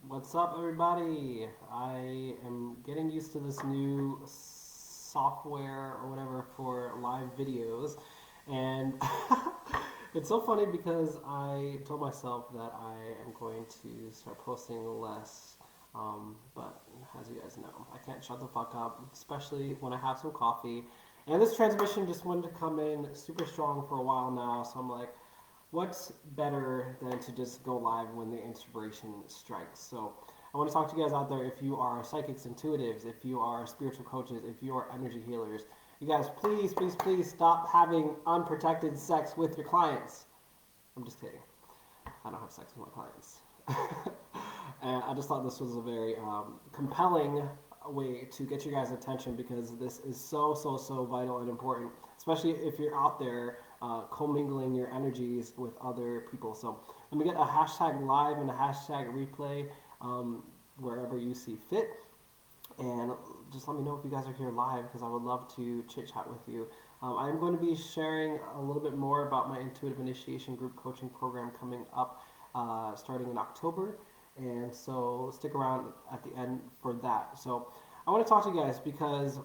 What's up, everybody? I am getting used to this new software or whatever for live videos, and it's so funny because I told myself that I am going to start posting less. But as you guys know, I can't shut the fuck up, especially when I have some coffee. And this transmission just wanted to come in super strong for a while now, so I'm like, what's better than to just go live when the inspiration strikes? So I want to talk to you guys out there. If you are psychics, intuitives, if you are spiritual coaches, if you are energy healers, you guys, please stop having unprotected sex with your clients. I'm just kidding. I don't have sex with my clients. And I just thought this was a very compelling way to get your guys' attention because this is so vital and important, especially if you're out there commingling your energies with other people. So let me get a hashtag live and a hashtag replay wherever you see fit. And just let me know if you guys are here live because I would love to chit chat with you. I'm going to be sharing a little bit more about my intuitive initiation group coaching program coming up starting in October. And so stick around at the end for that. So I want to talk to you guys because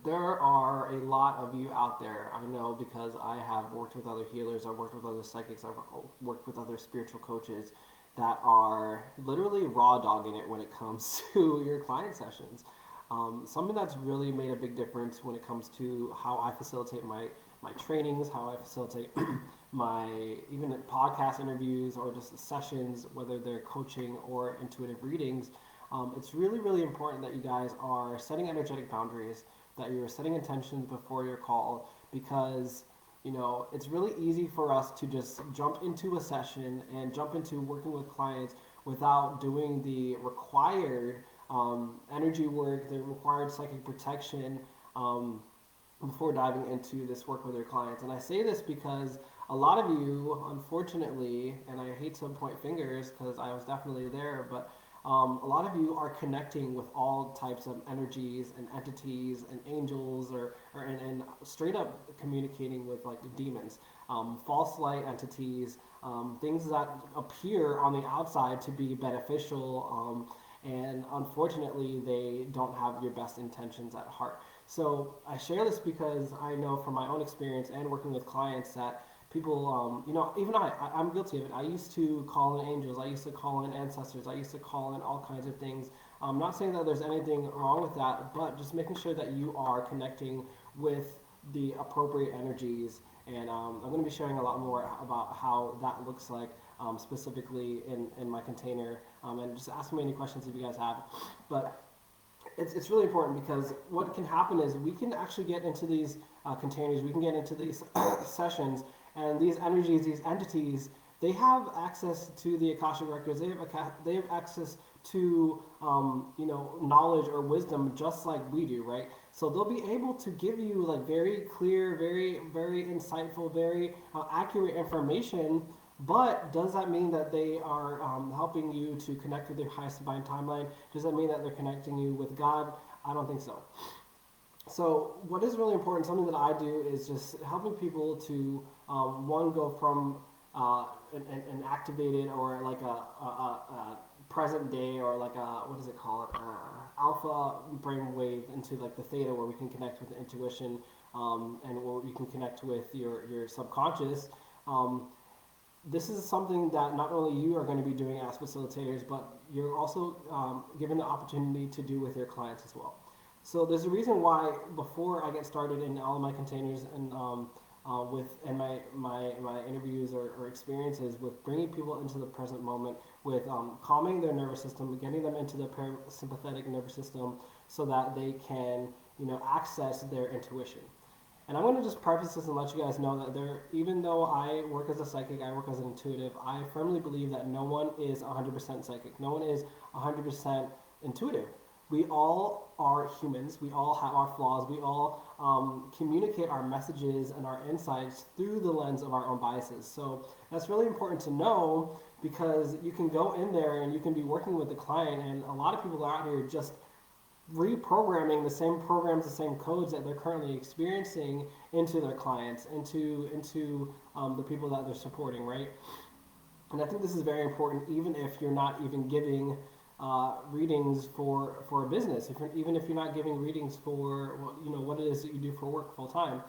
there are a lot of you out there. I know because I have worked with other healers, I've worked with other psychics, I've worked with other spiritual coaches that are literally raw dogging it when it comes to your client sessions. Something that's really made a big difference when it comes to how I facilitate my trainings, how I facilitate my even podcast interviews or just sessions, whether they're coaching or intuitive readings. It's really important that you guys are setting energetic boundaries, that you're setting intentions before your call, because it's really easy for us to just jump into a session and jump into working with clients without doing the required energy work, the required psychic protection before diving into this work with your clients. And I say this because a lot of you, unfortunately, and I hate to point fingers because I was definitely there, but a lot of you are connecting with all types of energies and entities and angels and straight up communicating with like demons, false light entities, things that appear on the outside to be beneficial, and unfortunately they don't have your best intentions at heart. So I share this because I know from my own experience and working with clients that people, even I'm guilty of it. I used to call in angels, I used to call in ancestors, I used to call in all kinds of things. I'm not saying that there's anything wrong with that, but just making sure that you are connecting with the appropriate energies. And I'm going to be sharing a lot more about how that looks like specifically in my container, and just ask me any questions if you guys have. But it's really important because what can happen is we can actually get into these containers, we can get into these sessions, and these energies, these entities, they have access to the Akashic records. They have access to knowledge or wisdom just like we do, right? So they'll be able to give you like very clear, very insightful, very accurate information. But does that mean that they are helping you to connect with your highest divine timeline? Does that mean that they're connecting you with God? I don't think so. So what is really important, something that I do, is just helping people to one, go from an activated or like a present day or like a, what does it call it, alpha brainwave into like the theta, where we can connect with the intuition, and where you can connect with your subconscious. This is something that not only you are going to be doing as facilitators, but you're also given the opportunity to do with your clients as well. So there's a reason why before I get started in all of my containers and my interviews or experiences with bringing people into the present moment, with calming their nervous system, getting them into the parasympathetic nervous system, so that they can access their intuition. And I'm going to just preface this and let you guys know that even though I work as a psychic, I work as an intuitive, I firmly believe that no one is 100% psychic. No one is 100% intuitive. We all are humans. We all have our flaws. We all communicate our messages and our insights through the lens of our own biases. So that's really important to know, because you can go in there and you can be working with the client, and a lot of people are out here just reprogramming the same programs, the same codes that they're currently experiencing into their clients, into the people that they're supporting, right? And I think this is very important, even if you're not even giving readings for a business. Even if you're not giving readings for what it is that you do for work full time.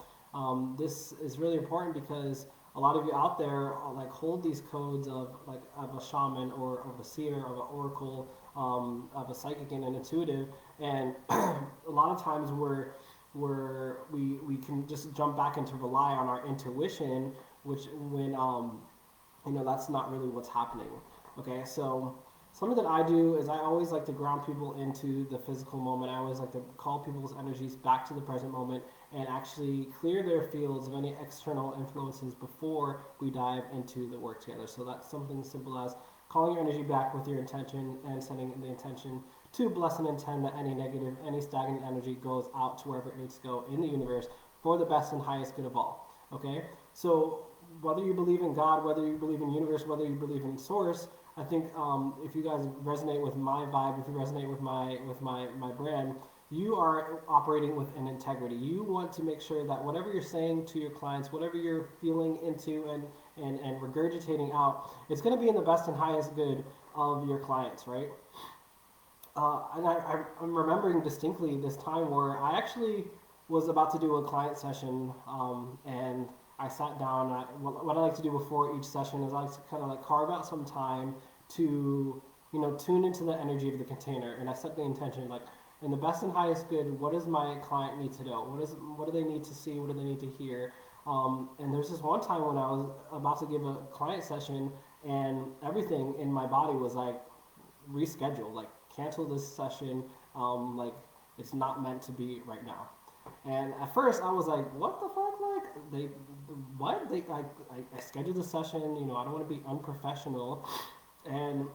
This is really important because a lot of you out there like hold these codes of a shaman or of a seer, of an oracle, of a psychic and an intuitive, and a lot of times we can just jump back into rely on our intuition, which when that's not really what's happening. Okay, so something that I do is I always like to ground people into the physical moment. I always like to call people's energies back to the present moment and actually clear their fields of any external influences before we dive into the work together. So that's something simple as calling your energy back with your intention and setting the intention to bless and intend that any negative, any stagnant energy goes out to wherever it needs to go in the universe for the best and highest good of all. Okay? So whether you believe in God, whether you believe in universe, whether you believe in source, I think if you guys resonate with my vibe, if you resonate with my brand, you are operating with an integrity. You want to make sure that whatever you're saying to your clients, whatever you're feeling into and regurgitating out, it's going to be in the best and highest good of your clients, right? I'm remembering distinctly this time where I actually was about to do a client session, and I sat down. What I like to do before each session is I like to kind of like carve out some time to tune into the energy of the container, and I set the intention like in the best and highest good. What does my client need to know? What do they need to see? What do they need to hear? And there's this one time when I was about to give a client session, and everything in my body was like reschedule, like cancel this session, like it's not meant to be right now. And at first I was like, what the fuck? Like I scheduled the session, I don't want to be unprofessional. And,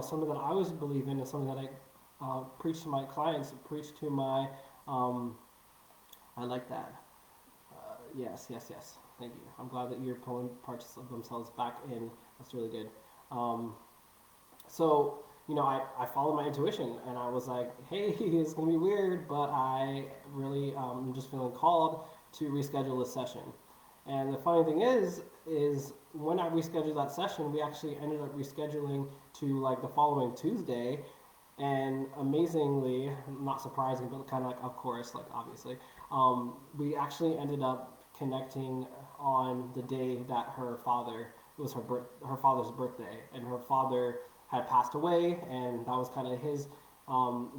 something that I always believe in is something that I preach to my clients, preach to my, I like that. Yes. Thank you. I'm glad that you're pulling parts of themselves back in. That's really good. So, I followed my intuition and I was like, hey, it's going to be weird, but I really am just feeling called to reschedule this session. And the funny thing is when I rescheduled that session, we actually ended up rescheduling to like the following Tuesday. And amazingly, not surprising, but kind of like, of course, like obviously, we actually ended up connecting on the day that her father's birthday, and her father had passed away, and that was kind of his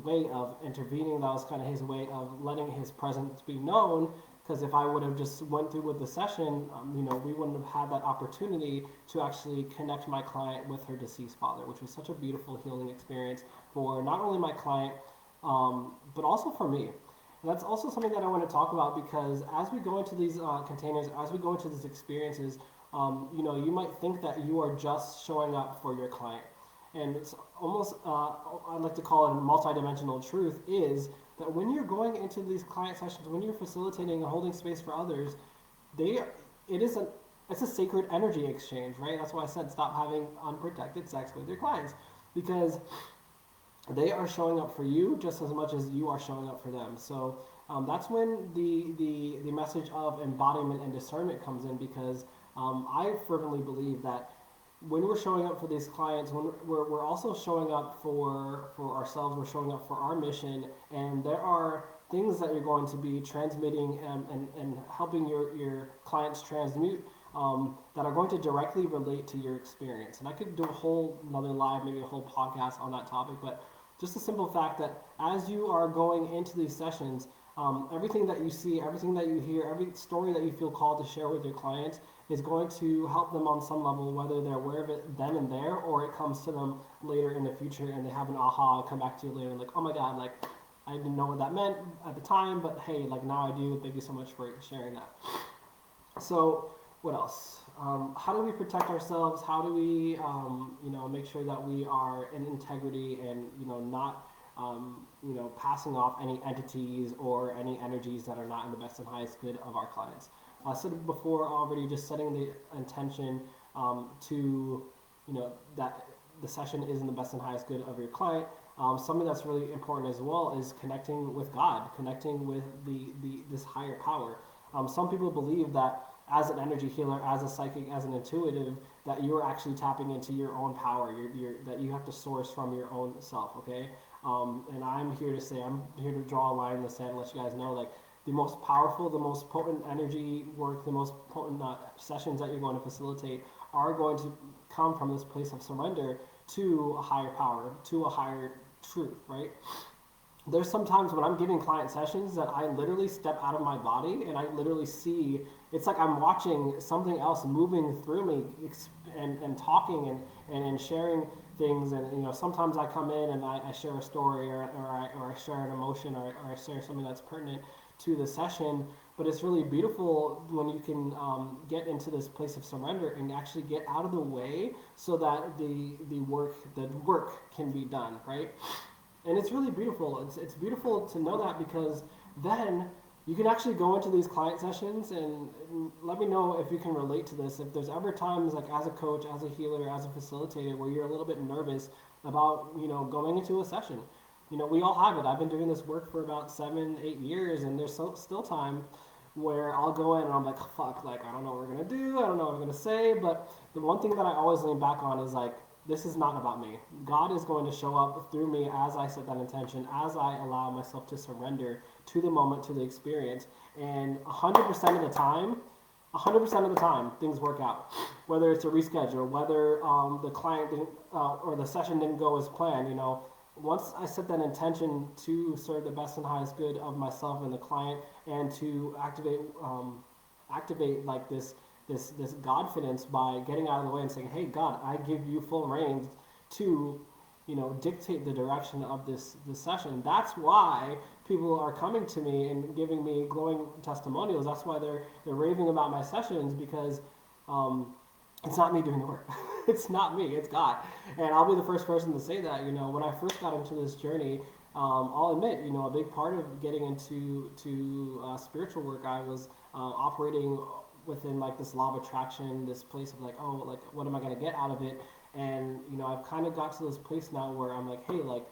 way of intervening. That was kind of his way of letting his presence be known. Because if I would have just went through with the session, we wouldn't have had that opportunity to actually connect my client with her deceased father, which was such a beautiful healing experience for not only my client, but also for me. And that's also something that I want to talk about because as we go into these containers, as we go into these experiences, you might think that you are just showing up for your client. And it's almost, I like to call it a multidimensional truth, is that when you're going into these client sessions, when you're facilitating and holding space for others, it's a sacred energy exchange, right? That's why I said stop having unprotected sex with your clients, because they are showing up for you just as much as you are showing up for them. So that's when the message of embodiment and discernment comes in, because I fervently believe that when we're showing up for these clients, when we're also showing up for ourselves, we're showing up for our mission, and there are things that you're going to be transmitting and helping your clients transmute that are going to directly relate to your experience. And I could do a whole another live, maybe a whole podcast on that topic, but just the simple fact that as you are going into these sessions, everything that you see, everything that you hear, every story that you feel called to share with your clients is going to help them on some level, whether they're aware of it then and there, or it comes to them later in the future and they have an aha, come back to you later and like, oh my God, like I didn't know what that meant at the time, but hey, like now I do. Thank you so much for sharing that. So what else? How do we protect ourselves? How do we, make sure that we are in integrity and, not, passing off any entities or any energies that are not in the best and highest good of our clients? I said before already, just setting the intention to, that the session is in the best and highest good of your client. Something that's really important as well is connecting with God, connecting with this higher power. Some people believe that as an energy healer, as a psychic, as an intuitive, that you're actually tapping into your own power, that you have to source from your own self, okay? And I'm here to say, I'm here to draw a line in the sand and let you guys know, like, the most powerful, the most potent energy work, the most potent sessions that you're going to facilitate are going to come from this place of surrender to a higher power, to a higher truth, right? There's sometimes when I'm giving client sessions that I literally step out of my body and I literally see, it's like I'm watching something else moving through me and talking and sharing things. And sometimes I come in and I share a story or I share an emotion or I share something that's pertinent to the session. But it's really beautiful when you can get into this place of surrender and actually get out of the way so that the work can be done, right? And it's really beautiful. It's beautiful to know that, because then you can actually go into these client sessions and let me know if you can relate to this. If there's ever times, like as a coach, as a healer, as a facilitator, where you're a little bit nervous about going into a session. We all have it. I've been doing this work for about 7-8 years, and there's still time where I'll go in and I'm like, fuck, like I don't know what we're gonna do, I don't know what I'm gonna say. But the one thing that I always lean back on is like, this is not about me. God is going to show up through me as I set that intention, as I allow myself to surrender to the moment, to the experience. And 100% of the time, 100% of the time, things work out. Whether it's a reschedule, whether the client didn't, or the session didn't go as planned, once I set that intention to serve the best and highest good of myself and the client, and to activate like this Godfidence by getting out of the way and saying, hey God, I give you full reins to dictate the direction of this session. That's why people are coming to me and giving me glowing testimonials. That's why they're raving about my sessions, because it's not me doing the work. It's not me, it's God. And I'll be the first person to say that. When I first got into this journey, I'll admit, a big part of getting into spiritual work, I was operating within like this law of attraction, this place of like, oh, like what am I going to get out of it? And I've kind of got to this place now where I'm like, hey, like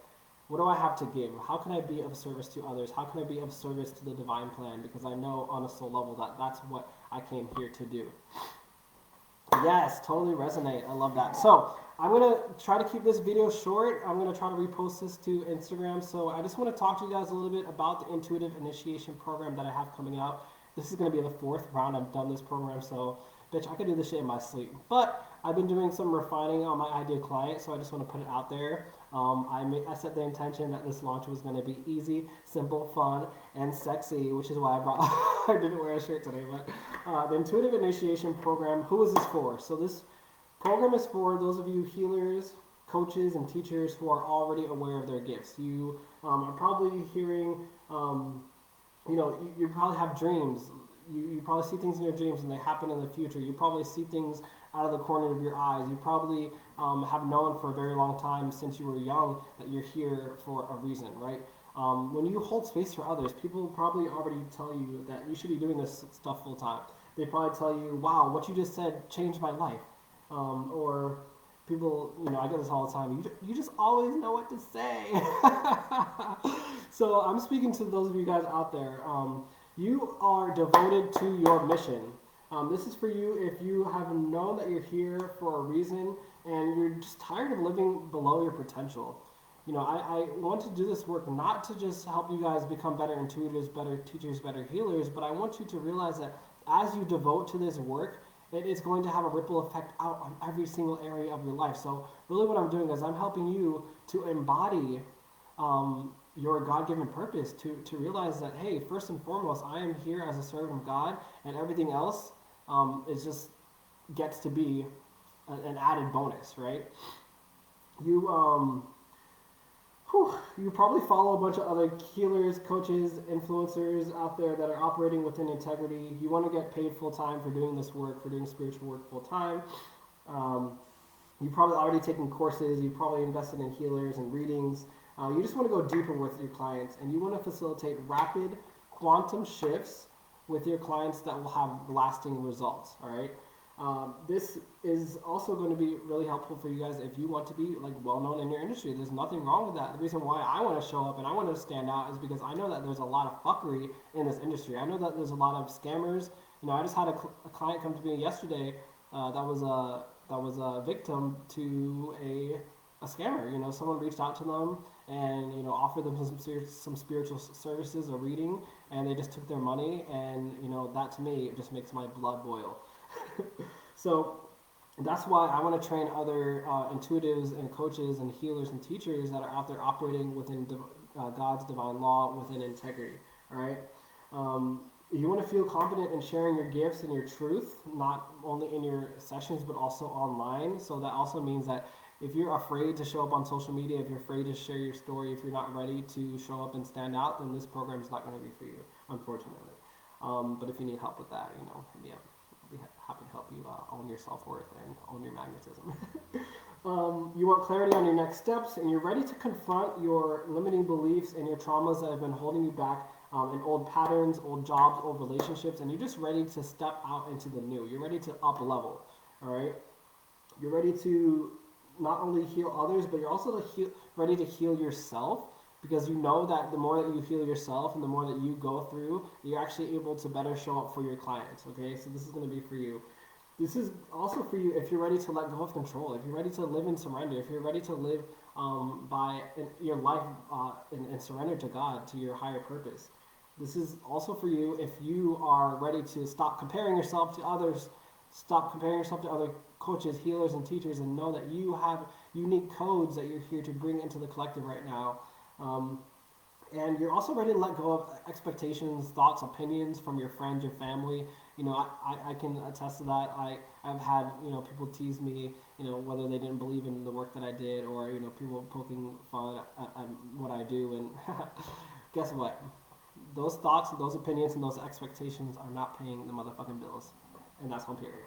what do I have to give? How can I be of service to others? How can I be of service to the divine plan? Because I know on a soul level that that's what I came here to do. Yes, totally resonate. I love that. So I'm going to try to keep this video short. I'm going to try to repost this to Instagram. So I just want to talk to you guys a little bit about the intuitive initiation program that I have coming out. This is going to be the 4th round I've done this program, so bitch, I could do this shit in my sleep. But I've been doing some refining on my ideal client, so I just want to put it out there. I set the intention that this launch was going to be easy, simple, fun, and sexy, which is why I didn't wear a shirt today. But the intuitive initiation program, who is this for? So this program is for those of you healers, coaches, and teachers who are already aware of their gifts. You are probably hearing... you probably have dreams. You probably see things in your dreams and they happen in the future. You probably see things out of the corner of your eyes. You probably have known for a very long time since you were young that you're here for a reason, right? When you hold space for others, people probably already tell you that you should be doing this stuff full time. They probably tell you, wow, what you just said changed my life. Or people, I get this all the time, you just always know what to say. So I'm speaking to those of you guys out there. You are devoted to your mission. This is for you if you have known that you're here for a reason and you're just tired of living below your potential. I want to do this work not to just help you guys become better intuitors, better teachers, better healers, but I want you to realize that as you devote to this work, it is going to have a ripple effect out on every single area of your life. So really what I'm doing is I'm helping you to embody your God-given purpose, to realize that, hey, first and foremost, I am here as a servant of God, and everything else is just gets to be an added bonus, right? You probably follow a bunch of other healers, coaches, influencers out there that are operating within integrity. You want to get paid full-time for doing this work, for doing spiritual work full-time. You've probably already taken courses. You've probably invested in healers and readings. You just want to go deeper with your clients, and you want to facilitate rapid quantum shifts with your clients that will have lasting results, all right? This is also going to be really helpful for you guys if you want to be like well-known in your industry. There's nothing wrong with that. The reason why I want to show up and I want to stand out is because I know that there's a lot of fuckery in this industry. I know that there's a lot of scammers. I just had a client come to me yesterday that was that was a victim to a scammer. Someone reached out to them and offered them some spiritual services or reading, and they just took their money. And that to me, it just makes my blood boil. So that's why I want to train other intuitives and coaches and healers and teachers that are out there operating within God's divine law, within integrity. All right. You want to feel confident in sharing your gifts and your truth, not only in your sessions but also online. So that also means that if you're afraid to show up on social media, if you're afraid to share your story, if you're not ready to show up and stand out, then this program is not going to be for you, unfortunately. But if you need help with that, hit me up. I'll be happy to help you own your self-worth and own your magnetism. You want clarity on your next steps, and you're ready to confront your limiting beliefs and your traumas that have been holding you back, in old patterns, old jobs, old relationships, and you're just ready to step out into the new. You're ready to up level, all right? You're ready to not only heal others, but you're also ready to heal yourself, because you know that the more that you heal yourself and the more that you go through, you're actually able to better show up for your clients, okay? So this is going to be for you. This is also for you if you're ready to let go of control, if you're ready to live in surrender, if you're ready to live by your life and surrender to God, to your higher purpose. This is also for you if you are ready to stop comparing yourself to others, stop comparing yourself to other coaches, healers, and teachers, and know that you have unique codes that you're here to bring into the collective right now. And you're also ready to let go of expectations, thoughts, opinions from your friends, your family. I can attest to that. I've had, people tease me, whether they didn't believe in the work that I did, or, people poking fun at what I do. And guess what? Those thoughts, those opinions, and those expectations are not paying the motherfucking bills. And that's on period.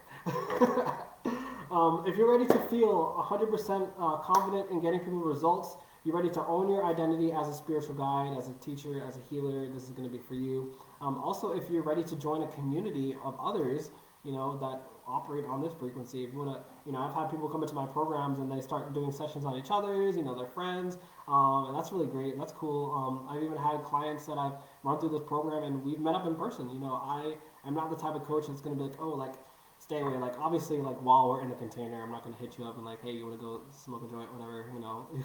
If you're ready to feel 100% confident in getting people results, you're ready to own your identity as a spiritual guide, as a teacher, as a healer, this is going to be for you. Also, if you're ready to join a community of others, that operate on this frequency. If you want to, I've had people come into my programs and they start doing sessions on each other's, their friends, and that's really great. That's cool. I've even had clients that I've run through this program and we've met up in person. I am not the type of coach that's going to be like, stay away. Obviously, while we're in a container, I'm not going to hit you up and hey, you want to go smoke a joint, whatever.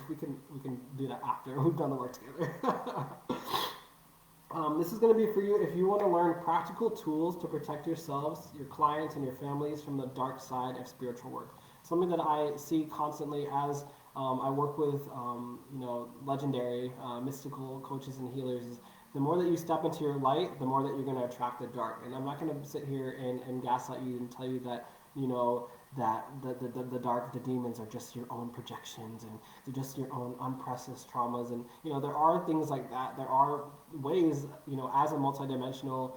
We can do that after we've done the work together. This is going to be for you if you want to learn practical tools to protect yourselves, your clients, and your families from the dark side of spiritual work. Something that I see constantly as I work with, legendary mystical coaches and healers is the more that you step into your light, the more that you're going to attract the dark. And I'm not going to sit here and gaslight you and tell you that, that the dark, the demons are just your own projections and they're just your own unprocessed traumas. And, there are things like that. There are ways, as a multidimensional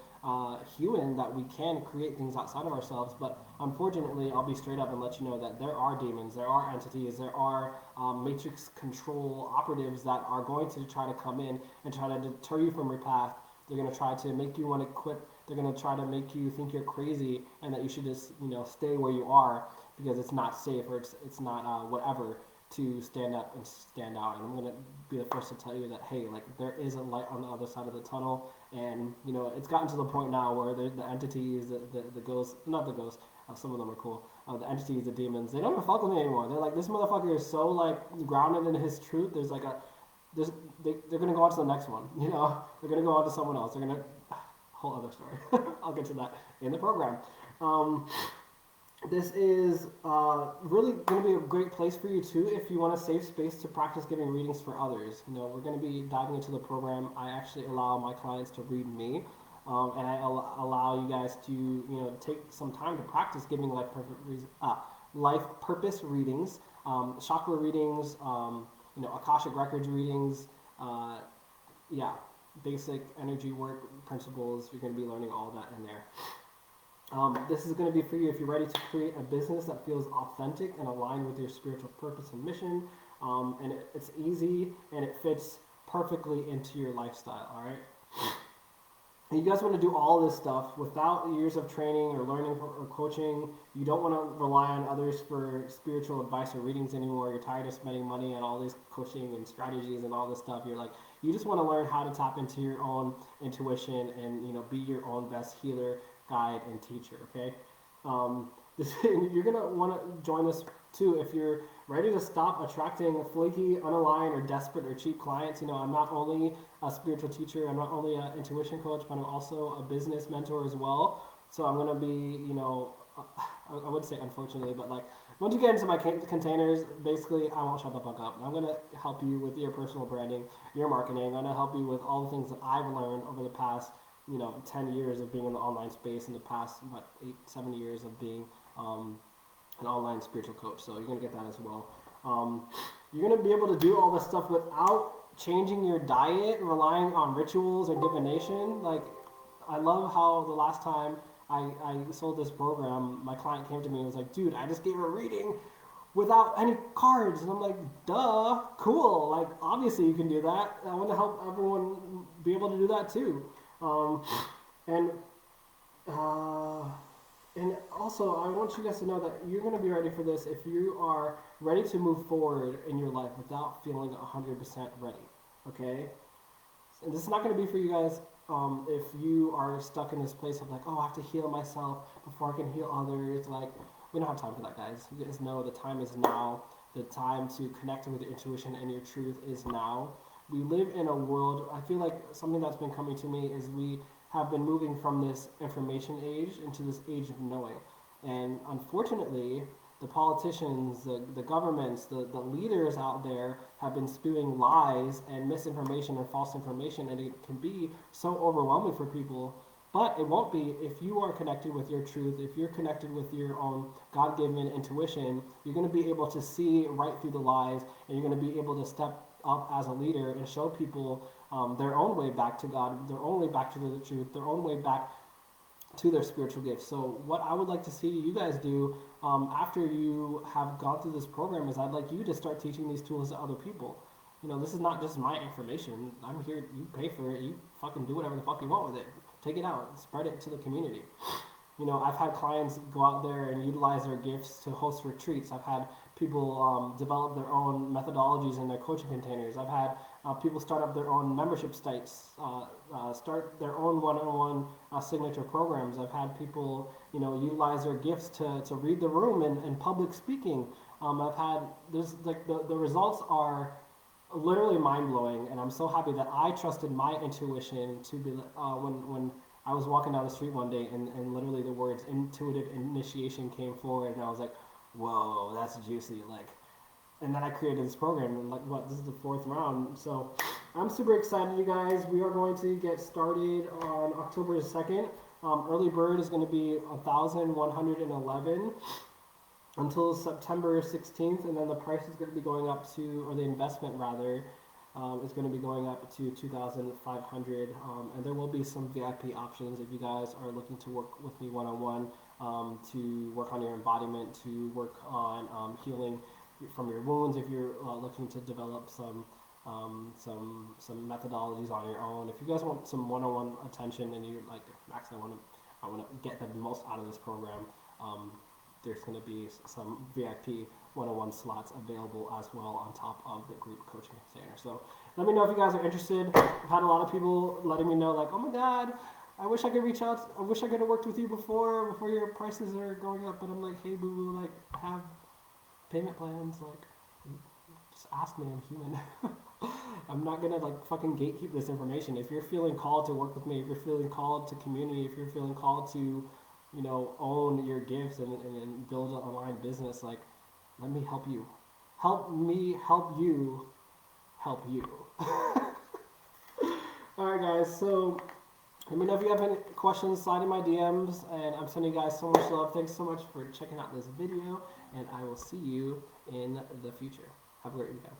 human that we can create things outside of ourselves. But unfortunately, I'll be straight up and let you know that there are demons, there are entities, there are matrix control operatives that are going to try to come in and try to deter you from your path. They're going to try to make you want to quit. They're going to try to make you think you're crazy and that you should just, stay where you are because it's not safe or it's not whatever to stand up and stand out. And I'm going to be the first to tell you that, hey, there is a light on the other side of the tunnel. And, it's gotten to the point now where the entities, the ghosts, not the ghosts, some of them are cool, the entities, the demons, they don't even fuck with me anymore. They're like, this motherfucker is so, grounded in his truth. They're going to go on to the next one, They're going to go on to someone else. They're going to, whole other story. I'll get to that in the program. This is really going to be a great place for you too if you want a safe space to practice giving readings for others. We're going to be diving into the program. I actually allow my clients to read me, and I allow you guys to take some time to practice giving life purpose readings, chakra readings, Akashic records readings, basic energy work principles. You're going to be learning all that in there. This is going to be for you if you're ready to create a business that feels authentic and aligned with your spiritual purpose and mission. And it's easy and it fits perfectly into your lifestyle, all right? And you guys want to do all this stuff without years of training or learning or coaching. You don't want to rely on others for spiritual advice or readings anymore. You're tired of spending money on all this coaching and strategies and all this stuff. You're like, you just want to learn how to tap into your own intuition and, be your own best healer, guide, and teacher, okay? You're gonna want to join us too if you're ready to stop attracting flaky, unaligned, or desperate or cheap clients. I'm not only a spiritual teacher, I'm not only an intuition coach, but I'm also a business mentor as well. So I'm gonna be, I would say unfortunately, but like once you get into my containers, basically I won't shut the fuck up. I'm gonna help you with your personal branding, your marketing. I'm gonna help you with all the things that I've learned over the past 10 years of being in the online space, in the past, 8, 7 years of being an online spiritual coach. So you're going to get that as well. You're going to be able to do all this stuff without changing your diet, relying on rituals or divination. Like, I love how the last time I sold this program, my client came to me and was like, dude, I just gave her a reading without any cards. And I'm like, duh, cool. Like, obviously you can do that. I want to help everyone be able to do that too. And uh, and also, I want you guys to know that you're going to be ready for this if you are ready to move forward in your life without feeling 100% ready. Okay? And this is not going to be for you guys if you are stuck in this place of like, oh, I have to heal myself before I can heal others. Like, we don't have time for that, guys. You guys know the time is now. The time to connect with your intuition and your truth is now. We live in a world, I feel like something that's been coming to me is we have been moving from this information age into this age of knowing. And unfortunately, the politicians, the governments, the leaders out there have been spewing lies and misinformation and false information, and it can be so overwhelming for people. But it won't be if you are connected with your truth, if you're connected with your own God given intuition, you're going to be able to see right through the lies, and you're going to be able to step up as a leader and show people their own way back to God, their own way back to the truth, their own way back to their spiritual gifts. So what I would like to see you guys do after you have gone through this program is I'd like you to start teaching these tools to other people. This is not just my information. I'm here, you pay for it, you fucking do whatever the fuck you want with it. Take it out, spread it to the community. I've had clients go out there and utilize their gifts to host retreats. I've had people develop their own methodologies in their coaching containers. I've had people start up their own membership sites, start their own one-on-one signature programs. I've had people, utilize their gifts to read the room in public speaking. I've had, there's like the results are literally mind-blowing, and I'm so happy that I trusted my intuition to be, when I was walking down the street one day and literally the words intuitive initiation came forward, and I was like, whoa, that's juicy. Like, and then I created this program, and like, this is the 4th round. So I'm super excited, you guys. We are going to get started on October 2nd. Early bird is going to be 1,111 until September 16th, and then the price is going to be going up to, or the investment rather, is going to be going up to 2,500, and there will be some VIP options if you guys are looking to work with me one-on-one, to work on your embodiment, to work on healing from your wounds. If you're looking to develop some methodologies on your own, if you guys want some one-on-one attention and you're like, Max, I want to get the most out of this program. There's going to be some VIP one-on-one slots available as well on top of the group coaching container. So let me know if you guys are interested. I've had a lot of people letting me know, like, oh my God, I wish I could reach out. I wish I could have worked with you before your prices are going up. But I'm like, hey, boo-boo, like, have payment plans. Like, just ask me. I'm human. I'm not going to, like, fucking gatekeep this information. If you're feeling called to work with me, if you're feeling called to community, if you're feeling called to, own your gifts and build an online business, like, let me help you. Help me help you help you. Alright, guys, so let me know if you have any questions, slide in my DMs, and I'm sending you guys so much love. Thanks so much for checking out this video, and I will see you in the future. Have a great weekend.